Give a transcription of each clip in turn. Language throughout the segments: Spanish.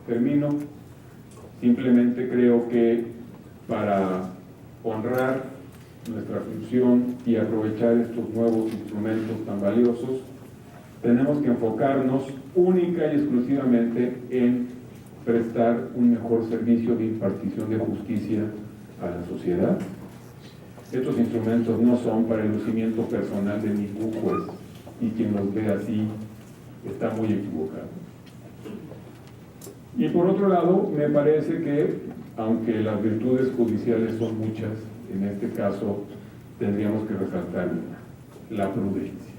termino. Simplemente creo que para honrar nuestra función y aprovechar estos nuevos instrumentos tan valiosos, tenemos que enfocarnos única y exclusivamente en prestar un mejor servicio de impartición de justicia a la sociedad. Estos instrumentos no son para el lucimiento personal de ningún juez, y quien los ve así está muy equivocado. Y por otro lado, me parece que, aunque las virtudes judiciales son muchas, en este caso tendríamos que resaltar una: la prudencia.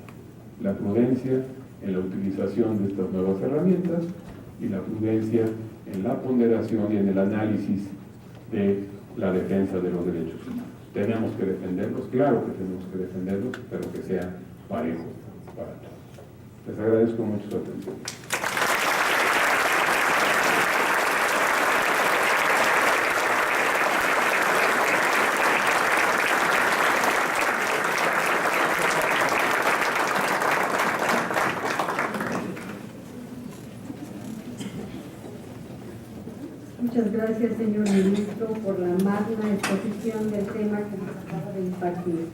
La prudencia en la utilización de estas nuevas herramientas y la prudencia en la ponderación y en el análisis de la defensa de los derechos humanos. Tenemos que defenderlos, claro que tenemos que defenderlos, pero que sea parejo para todos. Les agradezco mucho su atención. Muchas gracias, señor ministro, por la magna exposición del tema que nos acaba de impartir.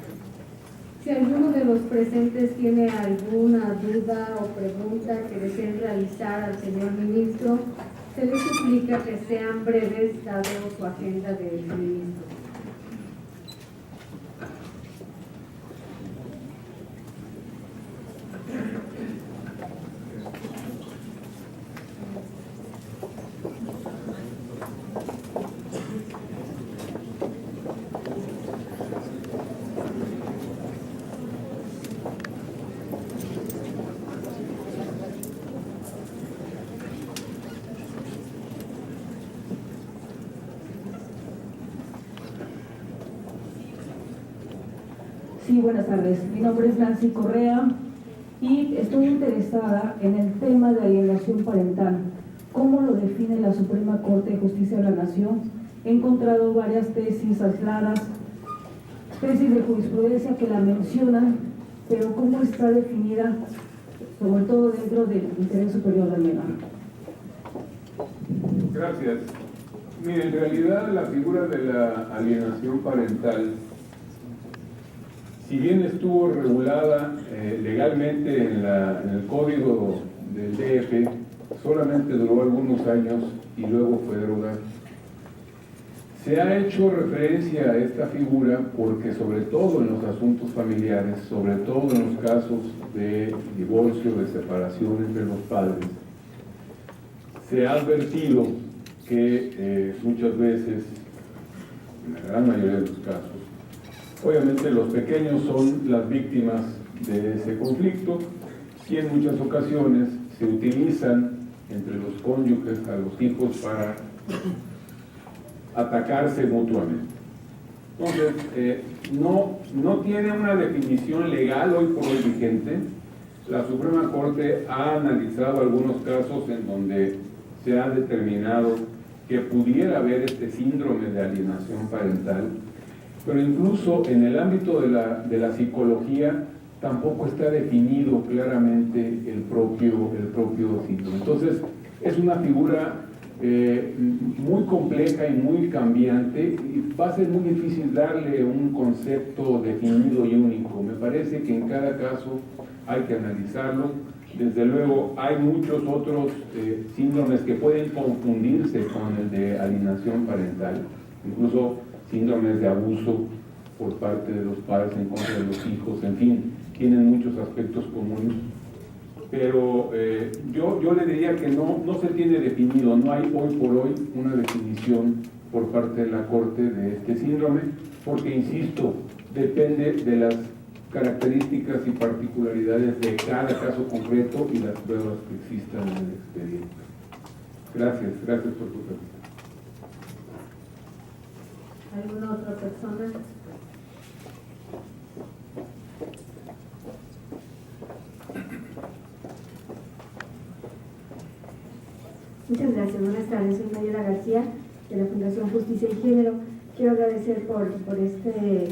Si alguno de los presentes tiene alguna duda o pregunta que deseen realizar al señor ministro, se les suplica que sean breves, dado su agenda del ministro. Sí, buenas tardes. Mi nombre es Nancy Correa y estoy interesada en el tema de alienación parental. ¿Cómo lo define la Suprema Corte de Justicia de la Nación? He encontrado varias tesis aisladas, tesis de jurisprudencia que la mencionan, pero ¿cómo está definida, sobre todo dentro del interés superior del menor? Gracias. Mire, en realidad la figura de la alienación parental, si bien estuvo regulada legalmente en el código del DF, solamente duró algunos años y luego fue derogada. Se ha hecho referencia a esta figura porque, sobre todo en los asuntos familiares, sobre todo en los casos de divorcio, de separación entre los padres, se ha advertido que muchas veces, en la gran mayoría de los casos, obviamente los pequeños son las víctimas de ese conflicto y en muchas ocasiones se utilizan entre los cónyuges a los hijos para atacarse mutuamente. Entonces, no tiene una definición legal hoy por hoy vigente. La Suprema Corte ha analizado algunos casos en donde se ha determinado que pudiera haber este síndrome de alienación parental, pero incluso en el ámbito de la psicología tampoco está definido claramente el propio síndrome. Entonces, es una figura muy compleja y muy cambiante, y va a ser muy difícil darle un concepto definido y único. Me parece que en cada caso hay que analizarlo. Desde luego hay muchos otros síndromes que pueden confundirse con el de alienación parental, incluso síndromes de abuso por parte de los padres en contra de los hijos, en fin, tienen muchos aspectos comunes. Pero yo le diría que no se tiene definido, no hay hoy por hoy una definición por parte de la Corte de este síndrome, porque, insisto, depende de las características y particularidades de cada caso concreto y las pruebas que existan en el expediente. Gracias por tu pregunta. ¿Alguna otra persona? Muchas gracias, buenas tardes. Soy Mayela García, de la Fundación Justicia y Género. Quiero agradecer por este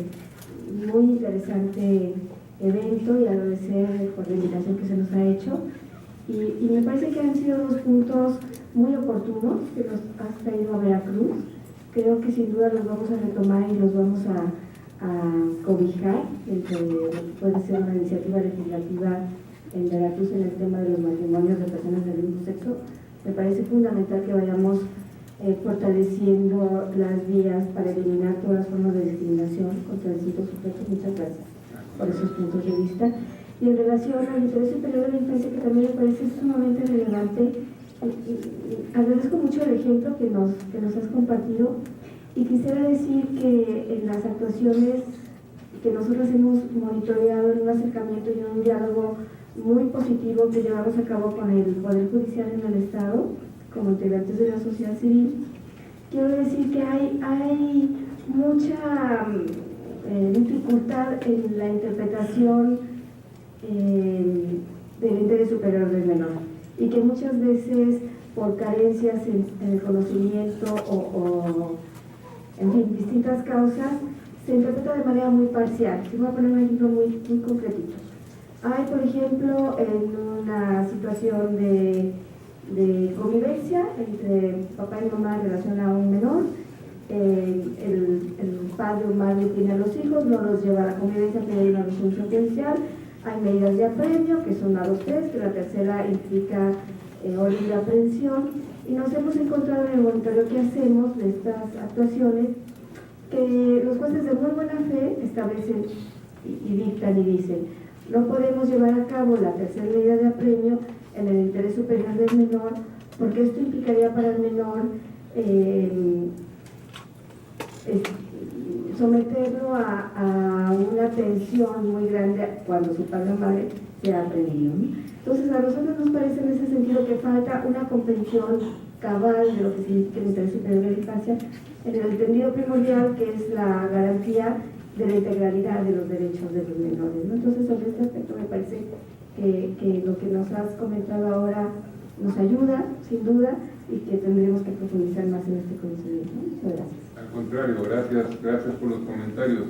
muy interesante evento y agradecer por la invitación que se nos ha hecho. Y me parece que han sido dos puntos muy oportunos que nos has traído a Veracruz. Creo que sin duda los vamos a retomar y los vamos a cobijar entre lo que puede ser una iniciativa legislativa en Veracruz en el tema de los matrimonios de personas del mismo sexo. Me parece fundamental que vayamos fortaleciendo las vías para eliminar todas las formas de discriminación contra distintos sujetos. Muchas gracias por esos puntos de vista. Y en relación al interés superior de la infancia, que también me parece sumamente relevante, agradezco mucho el ejemplo que nos has compartido, y quisiera decir que en las actuaciones que nosotros hemos monitoreado en un acercamiento y en un diálogo muy positivo que llevamos a cabo con el Poder Judicial en el Estado, como integrantes de la sociedad civil, quiero decir que hay mucha dificultad en la interpretación del interés superior del menor, y que muchas veces por carencias en el conocimiento o en fin, distintas causas, se interpreta de manera muy parcial. Voy a poner un ejemplo muy concretito. Hay, por ejemplo, en una situación de convivencia entre papá y mamá en relación a un menor, el padre o madre tiene a los hijos, no los lleva a la convivencia, pero hay una resolución judicial, hay medidas de apremio, que son 2, 3, que la tercera implica orden de aprehensión, y nos hemos encontrado en el monitoreo que hacemos de estas actuaciones que los jueces de muy buena fe establecen y dictan y dicen: no podemos llevar a cabo la tercera medida de apremio en el interés superior del menor, porque esto implicaría para el menor someterlo a una tensión muy grande cuando su padre o madre sea aprendido, ¿no? Entonces, a nosotros nos parece en ese sentido que falta una comprensión cabal de lo que significa el interés superior de la infancia, en el entendido primordial que es la garantía de la integralidad de los derechos de los menores, ¿no? Entonces, sobre este aspecto me parece que lo que nos has comentado ahora nos ayuda, sin duda, y que tendremos que profundizar más en este conocimiento, ¿no? Muchas gracias. Al contrario, gracias por los comentarios.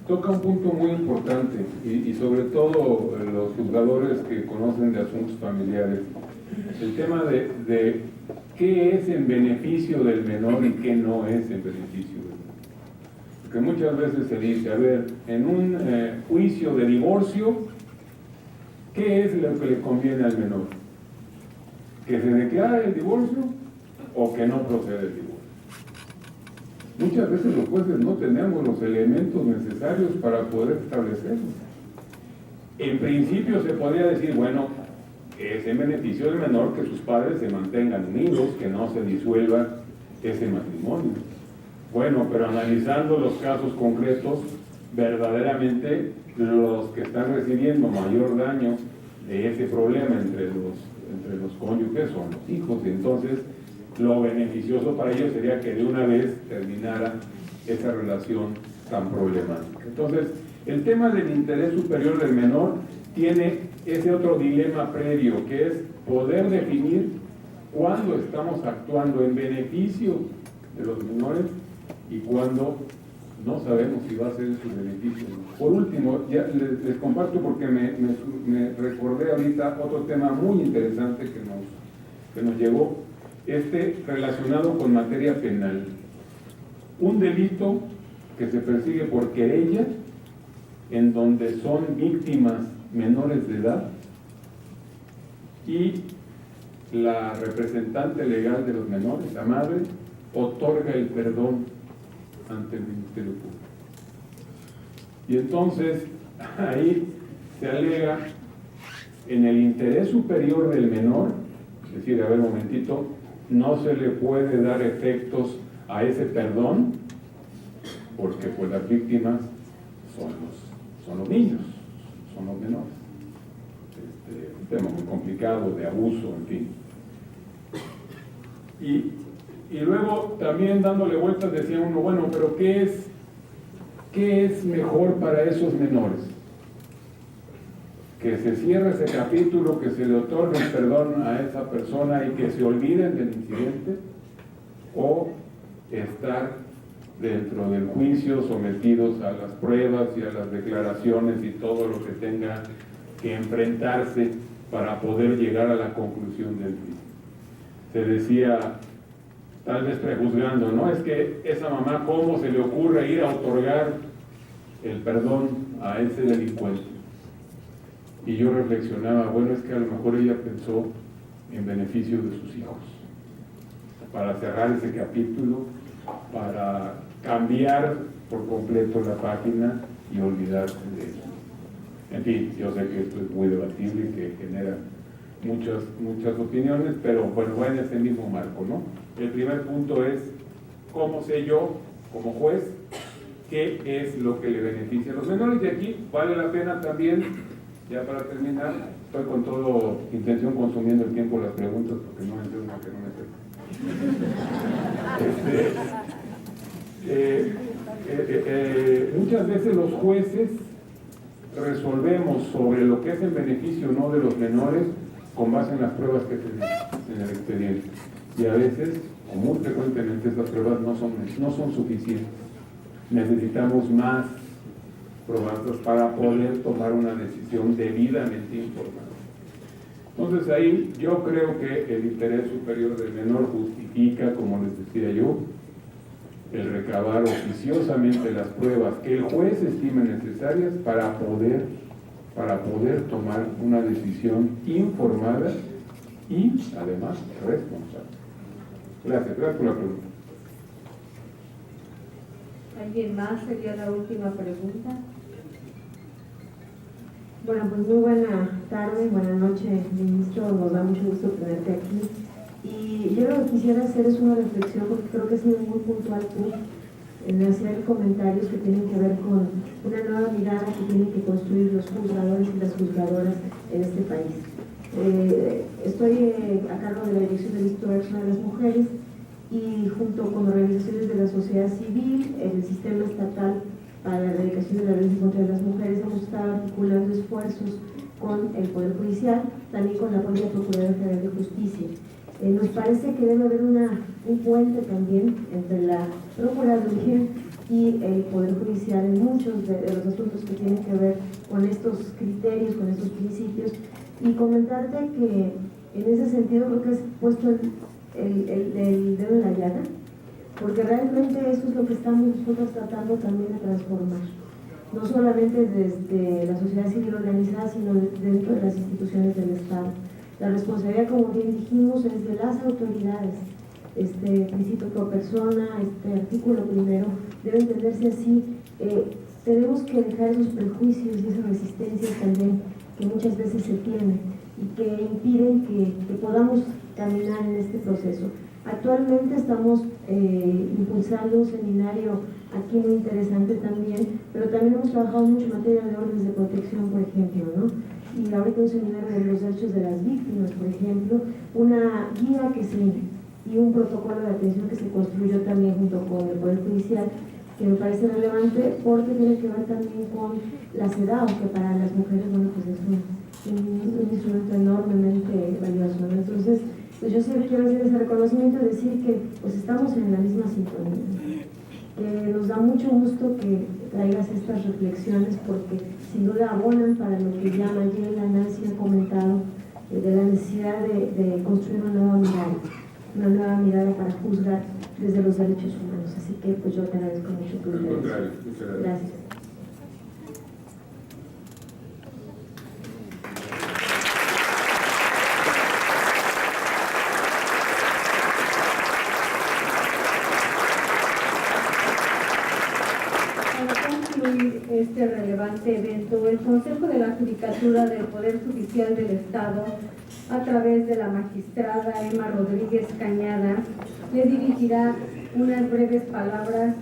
Toca un punto muy importante y sobre todo los juzgadores que conocen de asuntos familiares, el tema de qué es en beneficio del menor y qué no es en beneficio del menor. Porque muchas veces se dice, a ver, en un juicio de divorcio, ¿qué es lo que le conviene al menor? ¿Que se declare el divorcio o que no proceda el divorcio? Muchas veces los jueces no tenemos los elementos necesarios para poder establecerlo. En principio se podría decir, bueno, es en beneficio del menor que sus padres se mantengan unidos, que no se disuelva ese matrimonio. Bueno, pero analizando los casos concretos, verdaderamente los que están recibiendo mayor daño de ese problema entre los cónyuges son los hijos, y entonces lo beneficioso para ellos sería que de una vez terminara esa relación tan problemática. Entonces, el tema del interés superior del menor tiene ese otro dilema previo, que es poder definir cuándo estamos actuando en beneficio de los menores y cuándo no sabemos si va a ser en su beneficio. Por último, ya les comparto porque me recordé ahorita otro tema muy interesante que nos llegó, relacionado con materia penal. Un delito que se persigue por querella, en donde son víctimas menores de edad, y la representante legal de los menores, la madre, otorga el perdón ante el Ministerio Público. Y entonces ahí se alega en el interés superior del menor, es decir, a ver, un momentito, no se le puede dar efectos a ese perdón porque pues las víctimas son los niños, son los menores. Un tema muy complicado de abuso, en fin. Y luego también dándole vueltas decía uno, bueno, pero ¿qué es mejor para esos menores? Que se cierre ese capítulo, que se le otorgue el perdón a esa persona y que se olviden del incidente, o estar dentro del juicio sometidos a las pruebas y a las declaraciones y todo lo que tenga que enfrentarse para poder llegar a la conclusión del fin. Se decía, tal vez prejuzgando, ¿no? Es que esa mamá, ¿cómo se le ocurre ir a otorgar el perdón a ese delincuente? Y yo reflexionaba, bueno, es que a lo mejor ella pensó en beneficio de sus hijos, para cerrar ese capítulo, para cambiar por completo la página y olvidarse de eso. En fin, yo sé que esto es muy debatible y que genera muchas opiniones, pero bueno, va en ese mismo marco, ¿no? El primer punto es, ¿cómo sé yo, como juez, qué es lo que le beneficia a los menores? Y aquí vale la pena también, ya para terminar, estoy con toda intención consumiendo el tiempo de las preguntas, porque no es una que no me sé. Muchas veces los jueces resolvemos sobre lo que es en beneficio o no de los menores con base en las pruebas que tenemos en el expediente. Y a veces, o muy frecuentemente, esas pruebas no son suficientes. Necesitamos más pruebas para poder tomar una decisión debidamente informada. Entonces ahí yo creo que el interés superior del menor justifica, como les decía yo, el recabar oficiosamente las pruebas que el juez estime necesarias para poder tomar una decisión informada y además responsable. Gracias por la pregunta. ¿Alguien más? Sería la última pregunta. Bueno, pues muy buena tarde, buenas noches, ministro. Nos da mucho gusto tenerte aquí. Y yo lo que quisiera hacer es una reflexión, porque creo que has sido muy puntual tú en hacer comentarios que tienen que ver con una nueva mirada que tienen que construir los juzgadores y las juzgadoras en este país. Estoy a cargo de la Dirección del Instituto de Acción de las Mujeres y junto con organizaciones de la sociedad civil, el Sistema Estatal para la Erradicación de la Violencia contra las Mujeres, hemos estado articulando esfuerzos con el Poder Judicial, también con la propia Procuraduría General de Justicia. Nos parece que debe haber un puente también entre la Procuraduría y el Poder Judicial en muchos de los asuntos que tienen que ver con estos criterios, con estos principios, y comentarte que en ese sentido creo que has puesto el dedo en la llaga, porque realmente eso es lo que estamos nosotros tratando también de transformar, no solamente desde la sociedad civil organizada, sino dentro de las instituciones del Estado. La responsabilidad, como bien dijimos, es de las autoridades. Este principio pro persona, este artículo primero, debe entenderse así. Tenemos que dejar esos prejuicios y esas resistencias también que muchas veces se tienen y que impiden que podamos caminar en este proceso. Actualmente estamos impulsando un seminario aquí muy interesante también, pero también hemos trabajado mucho en materia de órdenes de protección, por ejemplo, ¿no? Y ahorita un seminario de los derechos de las víctimas, por ejemplo, una guía y un protocolo de atención que se construyó también junto con el Poder Judicial, que me parece relevante porque tiene que ver también con la CEDAW, que para las mujeres, bueno, pues es un instrumento enormemente valioso, ¿no? Entonces, pues yo siempre quiero hacer ese reconocimiento y decir que pues estamos en la misma sintonía, que nos da mucho gusto que traigas estas reflexiones porque sin duda abonan para lo que ya Mayela, Nancy ha comentado, de la necesidad de construir una nueva mirada para juzgar desde los derechos humanos. Así que pues yo te agradezco mucho tu interés. Gracias. Este relevante evento, el Consejo de la Judicatura del Poder Judicial del Estado, a través de la magistrada Emma Rodríguez Cañada, le dirigirá unas breves palabras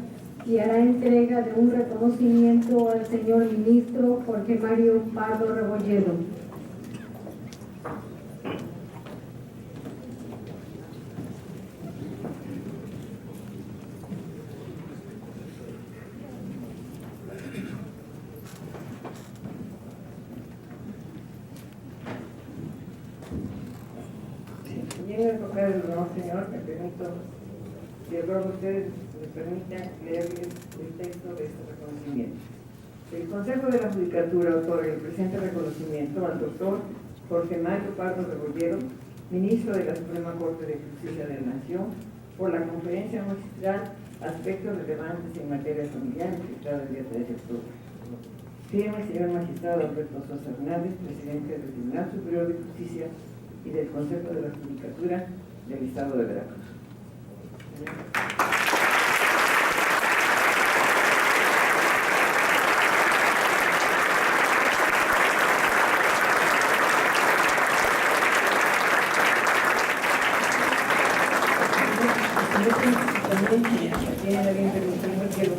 y hará entrega de un reconocimiento al señor ministro Jorge Mario Pardo Rebolledo. No, señor, me permito, si el ruego a ustedes me permitan leerles el texto de este reconocimiento. El Consejo de la Judicatura otorga el presente reconocimiento al doctor Jorge Mario Pardo Rebolledo, ministro de la Suprema Corte de Justicia de la Nación, por la conferencia magistral Aspectos relevantes en materia familiar, dictada el día 3 de octubre. Firma el señor magistrado Alberto Sosa Hernández, presidente del Tribunal Superior de Justicia y del Consejo de la Judicatura del Estado de Veracruz. ¿Tiene alguien permitido que lo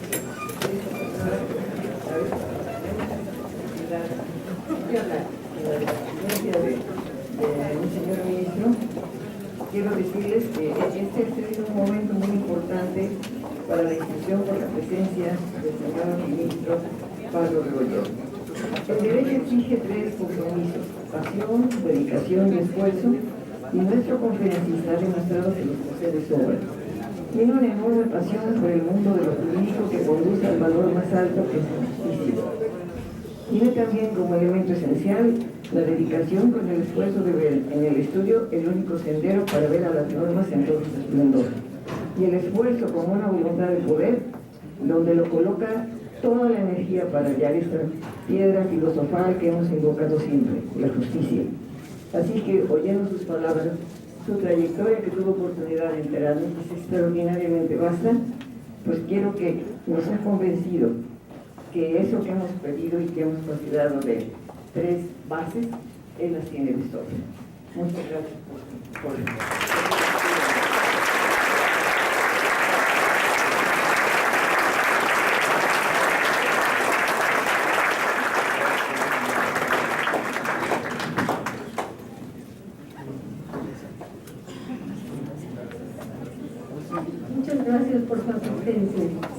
señor ministro, quiero decirles que este ha sido un momento muy importante para la institución por la presencia del señor ministro Pablo Rebolledo. El derecho exige 3 compromisos: pasión, dedicación y esfuerzo, y nuestro conferencista ha demostrado que los posee de sobra. Tiene una enorme pasión por el mundo de lo jurídico que conduce al valor más alto que es la justicia. Tiene también como elemento esencial la dedicación con el esfuerzo de ver en el estudio el único sendero para ver a las normas en todo su esplendor. Y el esfuerzo como una voluntad de poder, donde lo coloca toda la energía para hallar esta piedra filosofal que hemos invocado siempre, la justicia. Así que, oyendo sus palabras, su trayectoria que tuvo oportunidad de enterarnos es extraordinariamente vasta, pues quiero que nos ha convencido que eso que hemos pedido y que hemos considerado de 3 bases, él las tiene de sobra. Muchas gracias por Muchas gracias por su asistencia.